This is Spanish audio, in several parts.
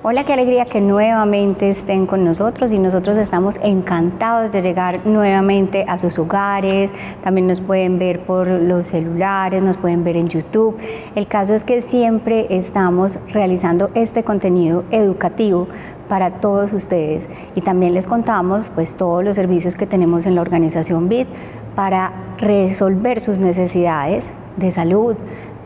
Hola, qué alegría que nuevamente estén con nosotros y nosotros estamos encantados de llegar nuevamente a sus hogares. También nos pueden ver por los celulares, nos pueden ver en YouTube. El caso es que siempre estamos realizando este contenido educativo para todos ustedes y también les contamos pues todos los servicios que tenemos en la organización BID para resolver sus necesidades de salud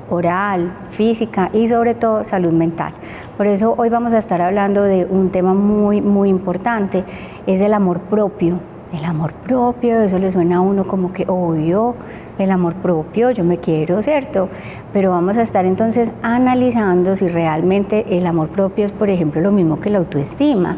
oral, física y sobre todo salud mental. Por eso hoy vamos a estar hablando de un tema muy importante, es el amor propio. El amor propio, eso le suena a uno como que obvio, el amor propio, yo me quiero, ¿cierto? Pero vamos a estar entonces analizando si realmente el amor propio es, por ejemplo, lo mismo que la autoestima,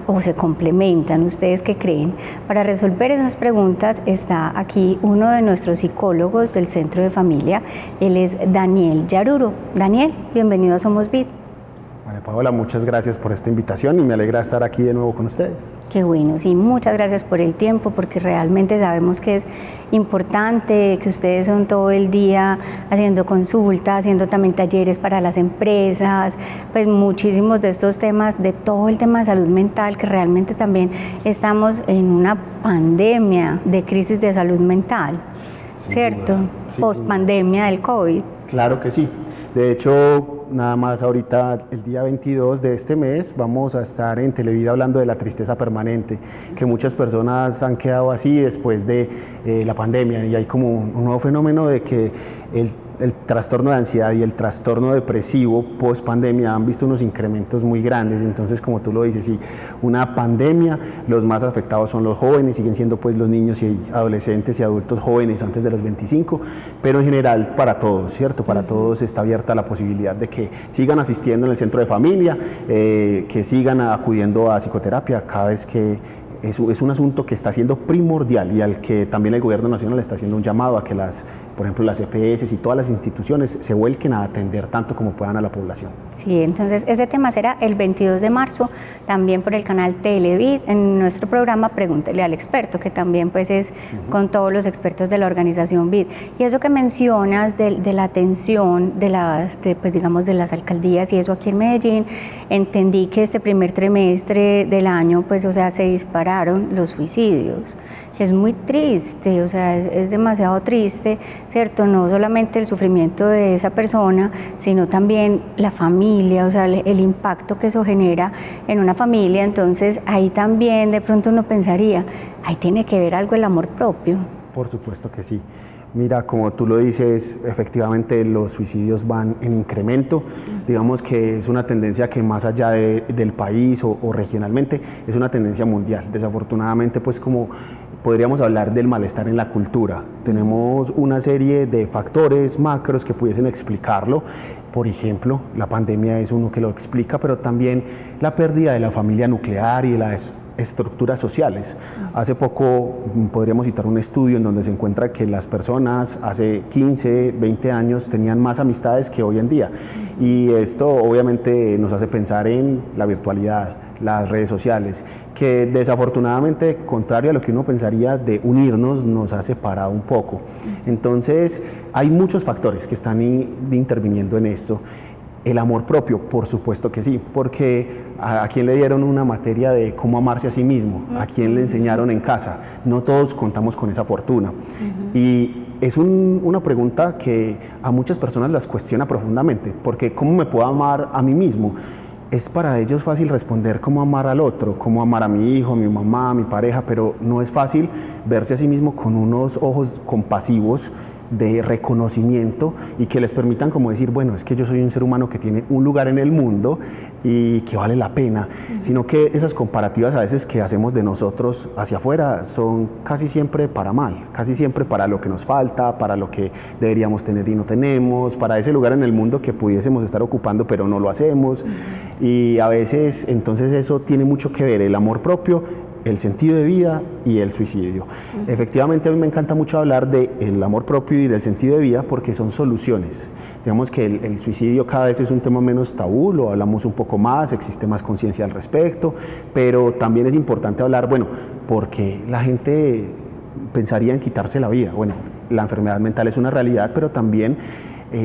o se complementan. ¿Ustedes qué creen? Para resolver esas preguntas está aquí uno de nuestros psicólogos del Centro de Familia, él es Daniel Yaruro. Daniel, bienvenido a Somos BID. María Paola, muchas gracias por esta invitación y me alegra estar aquí de nuevo con ustedes. Qué bueno, sí, muchas gracias por el tiempo, porque realmente sabemos que es importante, que ustedes son todo el día haciendo consultas, haciendo también talleres para las empresas, pues muchísimos de estos temas, de todo el tema de salud mental, que realmente también estamos en una pandemia de crisis de salud mental, ¿cierto? Sí, post-pandemia del COVID. Claro que sí. De hecho, nada más ahorita, el día 22 de este mes, vamos a estar en Televida hablando de la tristeza permanente, que muchas personas han quedado así después de la pandemia, y hay como un nuevo fenómeno de que el trastorno de ansiedad y el trastorno depresivo post pandemia han visto unos incrementos muy grandes. Entonces, como tú lo dices, sí, una pandemia, los más afectados son los jóvenes, siguen siendo pues los niños y adolescentes y adultos jóvenes antes de los 25, pero en general para todos, ¿cierto? Para todos está abierta la posibilidad de que sigan asistiendo en el centro de familia, que sigan acudiendo a psicoterapia cada vez que es un asunto que está siendo primordial y al que también el gobierno nacional está haciendo un llamado a que por ejemplo las EPS y todas las instituciones se vuelquen a atender tanto como puedan a la población. Sí, entonces ese tema será el 22 de marzo, también por el canal Televid, en nuestro programa Pregúntele al Experto, que también pues es con todos los expertos de la organización BID. Y eso que mencionas de la atención de las alcaldías y eso aquí en Medellín, entendí que este primer trimestre del año pues se dispararon los suicidios, que es muy triste, es demasiado triste, ¿cierto? No solamente el sufrimiento de esa persona, sino también la familia, el impacto que eso genera en una familia. Entonces ahí también de pronto uno pensaría, ahí tiene que ver algo el amor propio. Por supuesto que sí. Mira, como tú lo dices, efectivamente los suicidios van en incremento. Digamos que es una tendencia que más allá del país o regionalmente, es una tendencia mundial. Desafortunadamente, pues como podríamos hablar del malestar en la cultura. Tenemos una serie de factores macros que pudiesen explicarlo. Por ejemplo, la pandemia es uno que lo explica, pero también la pérdida de la familia nuclear y de las estructuras sociales. Hace poco podríamos citar un estudio en donde se encuentra que las personas hace 15, 20 años tenían más amistades que hoy en día, y esto obviamente nos hace pensar en la virtualidad, las redes sociales, que desafortunadamente, contrario a lo que uno pensaría de unirnos, nos ha separado un poco. Entonces hay muchos factores que están interviniendo en esto. El amor propio, por supuesto que sí, porque ¿a quién le dieron una materia de cómo amarse a sí mismo? ¿A quién le enseñaron en casa? No todos contamos con esa fortuna. Y es una pregunta que a muchas personas las cuestiona profundamente, porque ¿cómo me puedo amar a mí mismo? Es para ellos fácil responder cómo amar al otro, cómo amar a mi hijo, a mi mamá, a mi pareja, pero no es fácil verse a sí mismo con unos ojos compasivos, de reconocimiento, y que les permitan como decir, bueno, es que yo soy un ser humano que tiene un lugar en el mundo y que vale la pena, sino que esas comparativas a veces que hacemos de nosotros hacia afuera son casi siempre para mal, casi siempre para lo que nos falta, para lo que deberíamos tener y no tenemos, para ese lugar en el mundo que pudiésemos estar ocupando pero no lo hacemos, y a veces entonces eso tiene mucho que ver, el amor propio, el sentido de vida y el suicidio. Efectivamente, a mí me encanta mucho hablar del amor propio y del sentido de vida porque son soluciones. Digamos que el suicidio cada vez es un tema menos tabú, lo hablamos un poco más, existe más conciencia al respecto, pero también es importante hablar, bueno, porque la gente pensaría en quitarse la vida. Bueno, la enfermedad mental es una realidad, pero también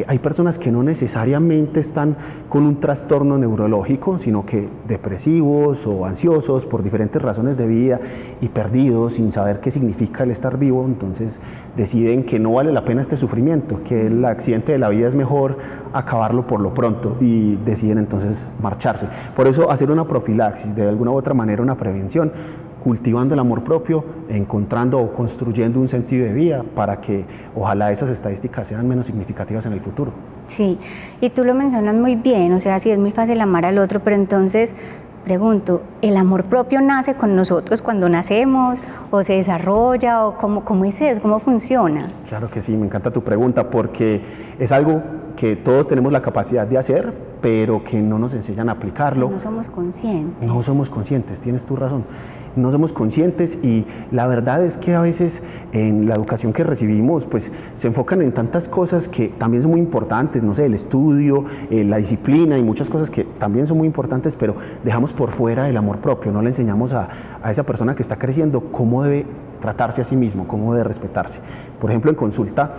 hay personas que no necesariamente están con un trastorno neurológico, sino que depresivos o ansiosos por diferentes razones de vida y perdidos sin saber qué significa el estar vivo, entonces deciden que no vale la pena este sufrimiento, que el accidente de la vida es mejor acabarlo por lo pronto y deciden entonces marcharse. Por eso hacer una profilaxis, de alguna u otra manera una prevención, cultivando el amor propio, encontrando o construyendo un sentido de vida para que ojalá esas estadísticas sean menos significativas en el futuro. Sí, y tú lo mencionas muy bien, o sea, sí es muy fácil amar al otro, pero entonces pregunto, ¿el amor propio nace con nosotros cuando nacemos o se desarrolla o cómo es eso, cómo funciona? Claro que sí, me encanta tu pregunta porque es algo que todos tenemos la capacidad de hacer, pero que no nos enseñan a aplicarlo. No somos conscientes. No somos conscientes, tienes tu razón. No somos conscientes y la verdad es que a veces en la educación que recibimos pues se enfocan en tantas cosas que también son muy importantes, no sé, el estudio, la disciplina y muchas cosas que también son muy importantes, pero dejamos por fuera el amor propio, no le enseñamos a esa persona que está creciendo cómo debe tratarse a sí mismo, cómo debe respetarse. Por ejemplo, en consulta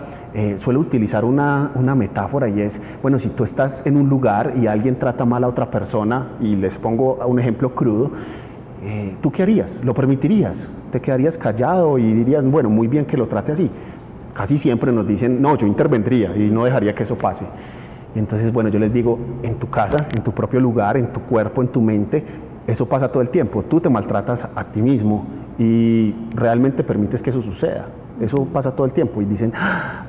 suelo utilizar una metáfora y es, bueno, si tú estás en un lugar y alguien trata mal a otra persona, y les pongo un ejemplo crudo, ¿tú qué harías? ¿Lo permitirías? ¿Te quedarías callado y dirías, bueno, muy bien que lo trate así? Casi siempre nos dicen, no, yo intervendría y no dejaría que eso pase. Entonces, bueno, yo les digo, en tu casa, en tu propio lugar, en tu cuerpo, en tu mente, eso pasa todo el tiempo. Tú te maltratas a ti mismo y realmente permites que eso suceda. Eso pasa todo el tiempo y dicen,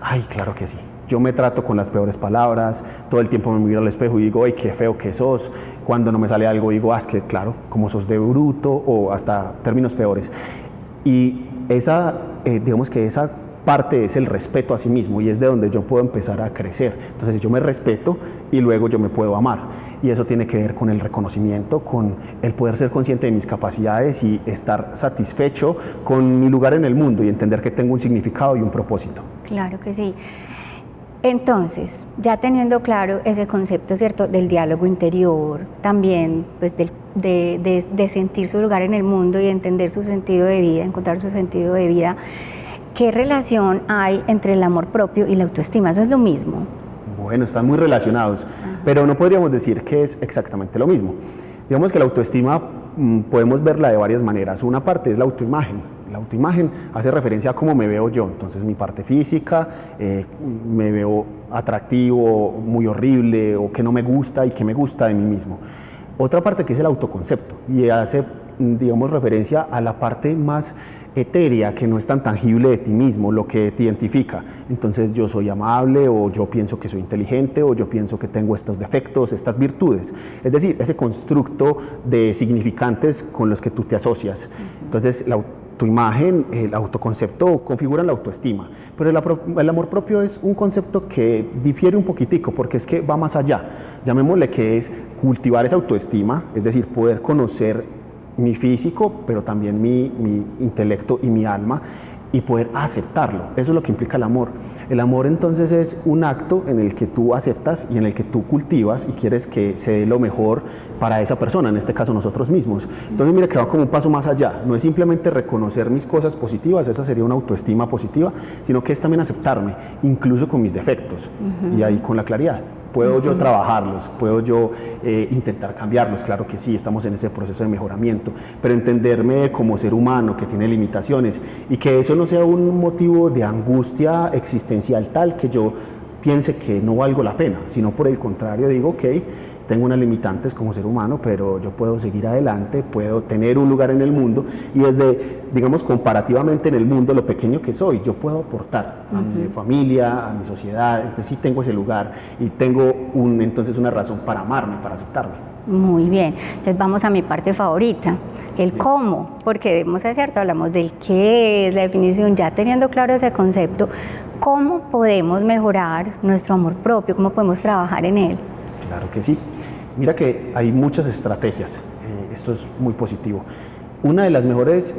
ay, claro que sí. Yo me trato con las peores palabras, todo el tiempo me miro al espejo y digo, ay, qué feo que sos. Cuando no me sale algo digo, es que claro, como sos de bruto, o hasta términos peores. Y digamos que esa parte es el respeto a sí mismo y es de donde yo puedo empezar a crecer. Entonces yo me respeto y luego yo me puedo amar. Y eso tiene que ver con el reconocimiento, con el poder ser consciente de mis capacidades y estar satisfecho con mi lugar en el mundo y entender que tengo un significado y un propósito. Claro que sí. Entonces, ya teniendo claro ese concepto, ¿cierto?, del diálogo interior, también pues de sentir su lugar en el mundo y entender su sentido de vida, encontrar su sentido de vida, ¿qué relación hay entre el amor propio y la autoestima? ¿Eso es lo mismo? Bueno, están muy relacionados, pero no podríamos decir que es exactamente lo mismo. Digamos que la autoestima podemos verla de varias maneras. Una parte es la autoimagen. La autoimagen hace referencia a cómo me veo yo, entonces mi parte física, me veo atractivo, muy horrible, o que no me gusta y que me gusta de mí mismo. Otra parte que es el autoconcepto y hace, digamos, referencia a la parte más etérea, que no es tan tangible de ti mismo, lo que te identifica. Entonces yo soy amable, o yo pienso que soy inteligente, o yo pienso que tengo estos defectos, estas virtudes. Es decir, ese constructo de significantes con los que tú te asocias. Entonces tu imagen, el autoconcepto configuran la autoestima, pero el amor propio es un concepto que difiere un poquitico, porque es que va más allá. Llamémosle que es cultivar esa autoestima, es decir, poder conocer mi físico, pero también mi intelecto y mi alma, y poder aceptarlo. Eso es lo que implica el amor. El amor entonces es un acto en el que tú aceptas y en el que tú cultivas y quieres que se dé lo mejor para esa persona, en este caso nosotros mismos. Entonces mira que va como un paso más allá, no es simplemente reconocer mis cosas positivas, esa sería una autoestima positiva, sino que es también aceptarme, incluso con mis defectos, y ahí con la claridad. ¿Puedo yo trabajarlos? ¿Puedo yo intentar cambiarlos? Claro que sí, estamos en ese proceso de mejoramiento, pero entenderme como ser humano que tiene limitaciones y que eso no sea un motivo de angustia existencial tal que yo piense que no valgo la pena, sino por el contrario digo, ok, tengo unas limitantes como ser humano, pero yo puedo seguir adelante, puedo tener un lugar en el mundo y desde, digamos, comparativamente en el mundo, lo pequeño que soy, yo puedo aportar a mi familia, a mi sociedad, entonces sí tengo ese lugar y tengo entonces una razón para amarme, para aceptarme. Muy bien, entonces vamos a mi parte favorita, el cómo, porque debemos ser cierto, hablamos del qué es, la definición, ya teniendo claro ese concepto, ¿cómo podemos mejorar nuestro amor propio? ¿Cómo podemos trabajar en él? Claro que sí. Mira que hay muchas estrategias, esto es muy positivo. Una de las mejores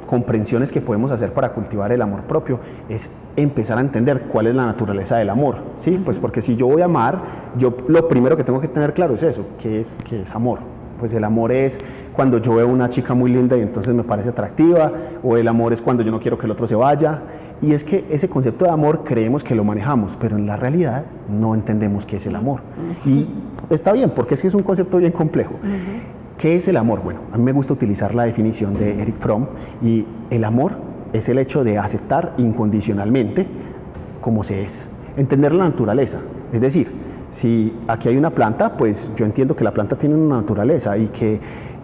comprensiones que podemos hacer para cultivar el amor propio es empezar a entender cuál es la naturaleza del amor, ¿sí? Pues porque si yo voy a amar, yo lo primero que tengo que tener claro es eso, ¿qué es amor? Pues el amor es cuando yo veo una chica muy linda y entonces me parece atractiva, o el amor es cuando yo no quiero que el otro se vaya, Y es que ese concepto de amor creemos que lo manejamos, pero en la realidad no entendemos qué es el amor. Y está bien, porque es que es un concepto bien complejo. ¿Qué es el amor? Bueno, a mí me gusta utilizar la definición de Erich Fromm, y el amor es el hecho de aceptar incondicionalmente como se es, entender la naturaleza. Es decir, si aquí hay una planta, pues yo entiendo que la planta tiene una naturaleza y que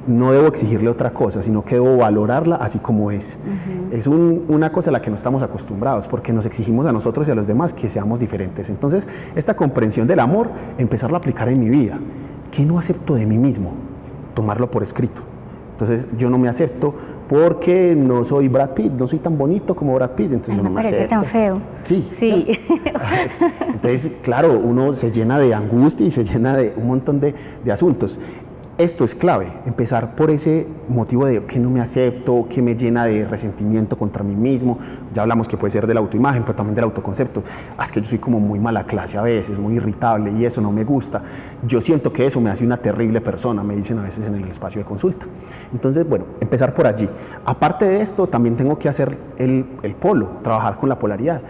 no debo exigirle otra cosa, sino que debo valorarla así como es. Es una cosa a la que no estamos acostumbrados, porque nos exigimos a nosotros y a los demás que seamos diferentes. Entonces, esta comprensión del amor, empezarla a aplicar en mi vida. ¿Qué no acepto de mí mismo? Tomarlo por escrito. Entonces, yo no me acepto porque no soy Brad Pitt, no soy tan bonito como Brad Pitt, entonces yo no me acepto. Me parece tan feo. Sí. Sí. Entonces, claro, uno se llena de angustia y se llena de un montón de asuntos. Esto es clave, empezar por ese motivo de que no me acepto, que me llena de resentimiento contra mí mismo. Ya hablamos que puede ser de la autoimagen, pero también del autoconcepto. Es que yo soy como muy mala clase a veces, muy irritable y eso no me gusta. Yo siento que eso me hace una terrible persona, me dicen a veces en el espacio de consulta. Entonces, bueno, empezar por allí. Aparte de esto, también tengo que hacer el polo, trabajar con la polaridad.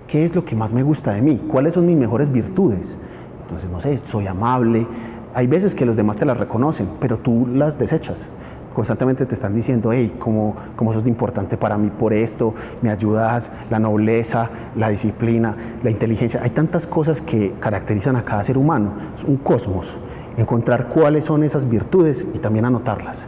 ¿Qué es lo que más me gusta de mí? ¿Cuáles son mis mejores virtudes? Entonces, no sé, soy amable. Hay veces que los demás te las reconocen, pero tú las desechas. Constantemente te están diciendo, hey, cómo sos importante para mí por esto, me ayudas, la nobleza, la disciplina, la inteligencia. Hay tantas cosas que caracterizan a cada ser humano. Es un cosmos. Encontrar cuáles son esas virtudes y también anotarlas.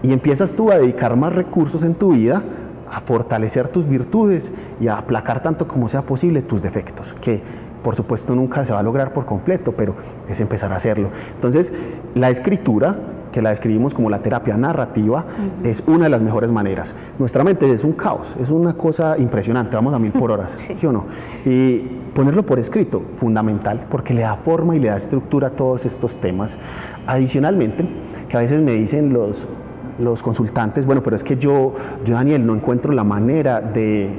Y empiezas tú a dedicar más recursos en tu vida a fortalecer tus virtudes y a aplacar tanto como sea posible tus defectos, que por supuesto nunca se va a lograr por completo, pero es empezar a hacerlo. Entonces, la escritura, que la describimos como la terapia narrativa, es una de las mejores maneras. Nuestra mente es un caos, es una cosa impresionante, vamos a 1000 por hora, ¿sí o no? Y ponerlo por escrito, fundamental, porque le da forma y le da estructura a todos estos temas. Adicionalmente, que a veces me dicen los consultantes, bueno, pero es que yo Daniel, no encuentro la manera de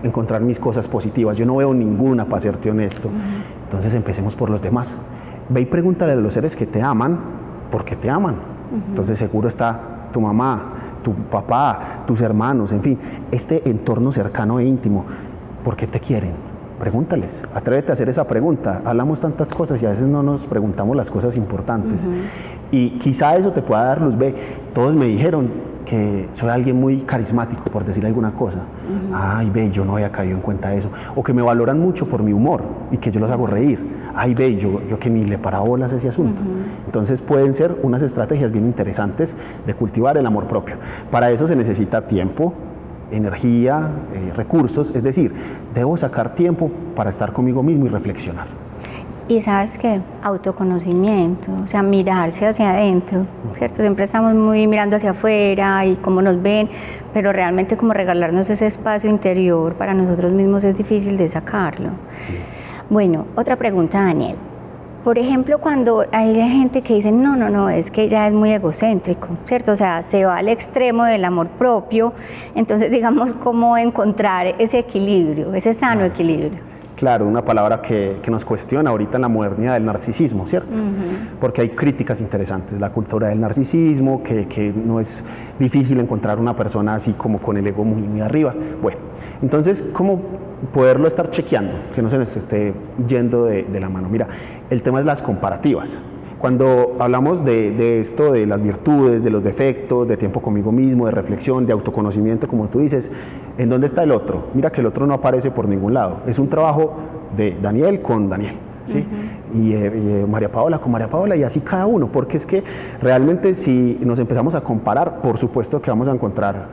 encontrar mis cosas positivas, yo no veo ninguna, para serte honesto. Entonces empecemos por los demás. Ve y pregúntale a los seres que te aman, ¿por qué te aman? Entonces seguro está tu mamá, tu papá, tus hermanos, en fin, este entorno cercano e íntimo, ¿por qué te quieren? Pregúntales, atrévete a hacer esa pregunta. Hablamos tantas cosas y a veces no nos preguntamos las cosas importantes. Y quizá eso te pueda dar luz. Ve, todos me dijeron que soy alguien muy carismático, por decir alguna cosa. Ay, ve, yo no había caído en cuenta de eso. O que me valoran mucho por mi humor y que yo los hago reír. Ay, ve, yo que ni le paro bolas a ese asunto. Entonces pueden ser unas estrategias bien interesantes de cultivar el amor propio. Para eso se necesita tiempo, energía, recursos, es decir, debo sacar tiempo para estar conmigo mismo y reflexionar. Y sabes qué, autoconocimiento, o sea, mirarse hacia adentro, ¿cierto? Siempre estamos muy mirando hacia afuera y cómo nos ven, pero realmente como regalarnos ese espacio interior para nosotros mismos es difícil de sacarlo. Sí. Bueno, otra pregunta, Daniel. Por ejemplo, cuando hay gente que dice, no, es que ya es muy egocéntrico, ¿cierto? O sea, se va al extremo del amor propio, entonces digamos, ¿cómo encontrar ese equilibrio, ese sano equilibrio? Claro, una palabra que nos cuestiona ahorita en la modernidad, del narcisismo, ¿cierto? Porque hay críticas interesantes, la cultura del narcisismo, que no es difícil encontrar una persona así como con el ego muy arriba. Bueno, entonces, ¿cómo poderlo estar chequeando? Que no se nos esté yendo de la mano. Mira, el tema es las comparativas. Cuando hablamos de esto, de las virtudes, de los defectos, de tiempo conmigo mismo, de reflexión, de autoconocimiento, como tú dices, ¿en dónde está el otro? Mira que el otro no aparece por ningún lado. Es un trabajo de Daniel con Daniel, ¿sí? Y María Paola con María Paola, y así cada uno, porque es que realmente si nos empezamos a comparar, por supuesto que vamos a encontrar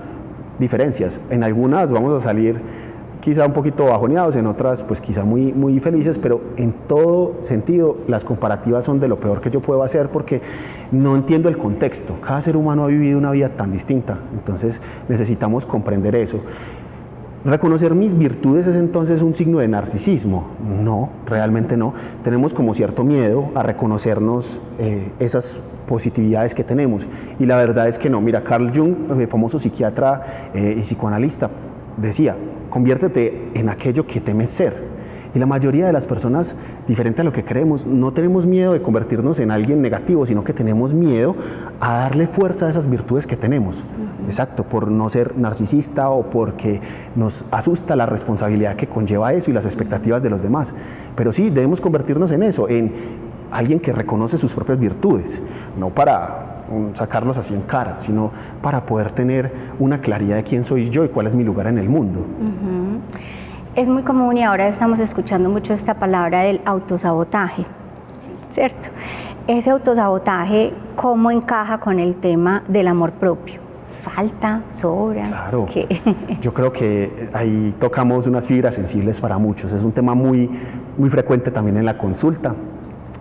diferencias. En algunas vamos a salir quizá un poquito bajoneados, en otras pues quizá muy, muy felices, pero en todo sentido las comparativas son de lo peor que yo puedo hacer, porque no entiendo el contexto. Cada ser humano ha vivido una vida tan distinta, entonces necesitamos comprender eso. ¿Reconocer mis virtudes es entonces un signo de narcisismo? No, realmente no. Tenemos como cierto miedo a reconocernos esas positividades que tenemos, y la verdad es que no. Mira, Carl Jung, el famoso psiquiatra y psicoanalista, decía: conviértete en aquello que temes ser. Y la mayoría de las personas, diferente a lo que creemos, no tenemos miedo de convertirnos en alguien negativo, sino que tenemos miedo a darle fuerza a esas virtudes que tenemos. Exacto, por no ser narcisista o porque nos asusta la responsabilidad que conlleva eso y las expectativas de los demás. Pero sí, debemos convertirnos en eso, en alguien que reconoce sus propias virtudes, no para sacarlos así en cara, sino para poder tener una claridad de quién soy yo y cuál es mi lugar en el mundo. Es muy común y ahora estamos escuchando mucho esta palabra del autosabotaje, ¿cierto? Ese autosabotaje, ¿cómo encaja con el tema del amor propio? ¿Falta? ¿Sobra? Claro, ¿Qué? yo creo que ahí tocamos unas fibras sensibles para muchos. Es un tema muy frecuente también en la consulta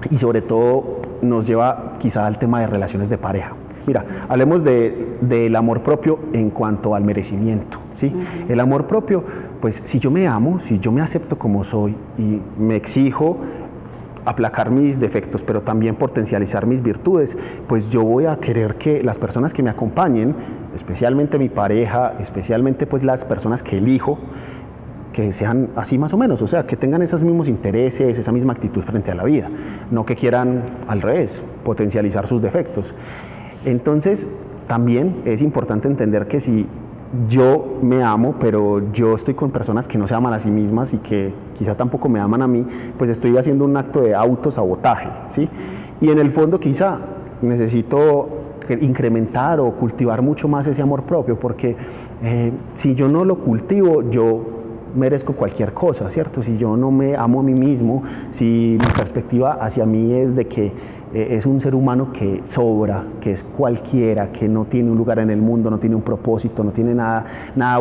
y sobre todo nos lleva quizá al tema de relaciones de pareja. Mira, hablemos del amor propio en cuanto al merecimiento, ¿sí? El amor propio, pues si yo me amo, si yo me acepto como soy y me exijo aplacar mis defectos, pero también potencializar mis virtudes, pues yo voy a querer que las personas que me acompañen, especialmente mi pareja, especialmente pues las personas que elijo, que sean así más o menos, o sea, que tengan esos mismos intereses, esa misma actitud frente a la vida, no que quieran al revés, potencializar sus defectos. Entonces, también es importante entender que si yo me amo, pero yo estoy con personas que no se aman a sí mismas y que quizá tampoco me aman a mí, pues estoy haciendo un acto de autosabotaje, ¿sí? Y en el fondo quizá necesito incrementar o cultivar mucho más ese amor propio, porque si yo no lo cultivo, yo merezco cualquier cosa, ¿cierto? Si yo no me amo a mí mismo, si mi perspectiva hacia mí es de que es un ser humano que sobra, que es cualquiera, que no tiene un lugar en el mundo, no tiene un propósito, no tiene nada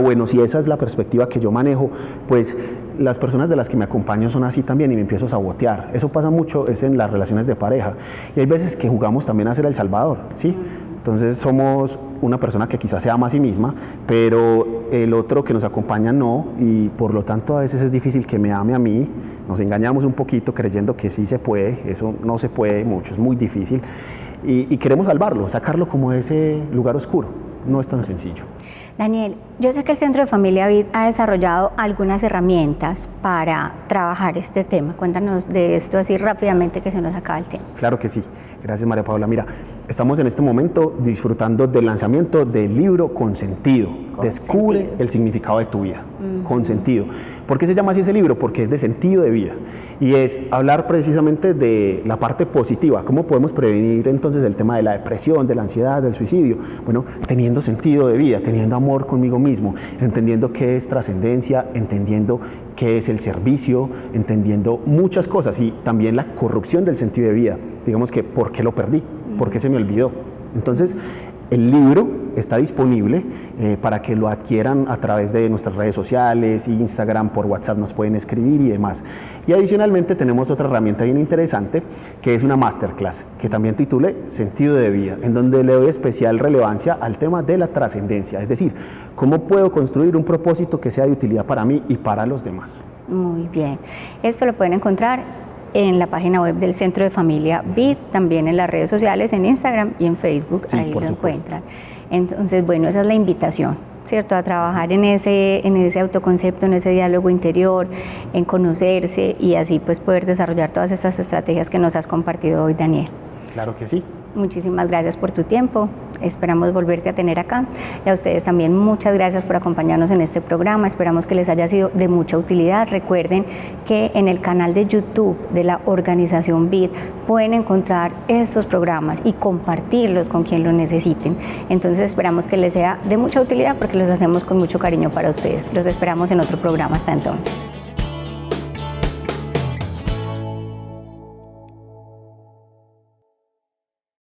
bueno. Si esa es la perspectiva que yo manejo, pues las personas de las que me acompaño son así también y me empiezo a sabotear. Eso pasa mucho, es en las relaciones de pareja. Y hay veces que jugamos también a ser el salvador, ¿sí? Entonces somos una persona que quizás se ama a sí misma, pero el otro que nos acompaña no, y por lo tanto a veces es difícil que me ame a mí. Nos engañamos un poquito creyendo que sí se puede, eso no se puede mucho, es muy difícil, y queremos salvarlo, sacarlo como de ese lugar oscuro. No es tan sencillo. Daniel, yo sé que el Centro de Familia Vid ha desarrollado algunas herramientas para trabajar este tema. Cuéntanos de esto así rápidamente que se nos acaba el tiempo. Claro que sí. Gracias, María Paula. Mira, estamos en este momento disfrutando del lanzamiento del libro Consentido. Descubre el significado de tu vida. Consentido. ¿Por qué se llama así ese libro? Porque es de sentido de vida. Y es hablar precisamente de la parte positiva. ¿Cómo podemos prevenir entonces el tema de la depresión, de la ansiedad, del suicidio? Bueno, teniendo sentido de vida, teniendo amor conmigo mismo, entendiendo qué es trascendencia, entendiendo qué es el servicio, entendiendo muchas cosas y también la corrupción del sentido de vida. Digamos que, ¿por qué lo perdí? ¿Por qué se me olvidó? Entonces, el libro está disponible para que lo adquieran a través de nuestras redes sociales, Instagram, por WhatsApp nos pueden escribir y demás. Y adicionalmente tenemos otra herramienta bien interesante que es una masterclass que también titulé Sentido de Vida, en donde le doy especial relevancia al tema de la trascendencia, es decir, cómo puedo construir un propósito que sea de utilidad para mí y para los demás. Muy bien, esto lo pueden encontrar en la página web del Centro de Familia Vid, también en las redes sociales, en Instagram y en Facebook, sí, ahí lo encuentran. Entonces, bueno, esa es la invitación, ¿cierto? A trabajar en ese autoconcepto, en ese diálogo interior, en conocerse y así pues poder desarrollar todas esas estrategias que nos has compartido hoy, Daniel. Claro que sí. Muchísimas gracias por tu tiempo, esperamos volverte a tener acá y a ustedes también muchas gracias por acompañarnos en este programa, esperamos que les haya sido de mucha utilidad. Recuerden que en el canal de YouTube de la organización Vid pueden encontrar estos programas y compartirlos con quien lo necesiten, entonces esperamos que les sea de mucha utilidad porque los hacemos con mucho cariño para ustedes. Los esperamos en otro programa, hasta entonces.